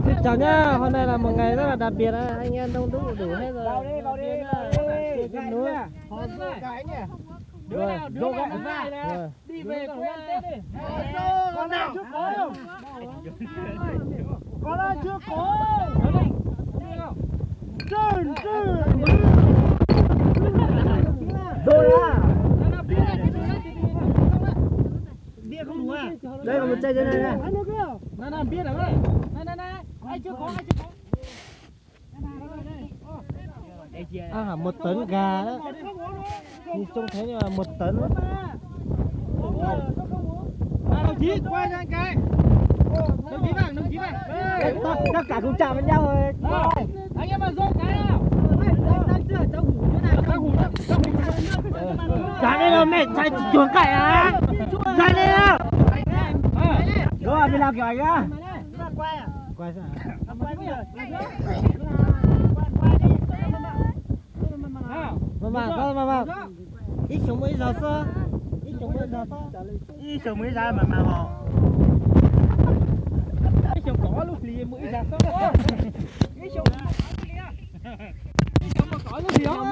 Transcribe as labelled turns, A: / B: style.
A: Xin chào nhá, hôm nay là một ngày rất là đặc biệt, anh em đông đủ hết rồi.
B: Vào đi, gãy nha. Hòn gãy nha. Đứa nào vai nè. Đi về quê ăn Tết đi. Con nào chưa có không? Con nào chưa có. Trơn. Rồi à. Bia không đủ à?
A: Đây là một chai dưới này này.
B: Này bia nào đây? Này. Ai chưa có.
A: À, 1 tấn gà đó. Nhìn trông thấy như là 1 tấn.
B: Đồng chí quay cho anh cái. Đồng chí vào.
A: Tất cả cùng chạm với nhau rồi.
B: Anh em vào rô cái nào.
A: Chạy lên nào mẹ, chạy chuồng cậy à? Chạy lên nào. Đúng rồi, mình làm kiểu ảnh á. Quay sao? Mà. Ít sống mấy giờ sao? Ít sống mấy giờ mà họ.
B: Ít sống có lúc lì mũi ra sao? Ít sống mà có lúc lì không?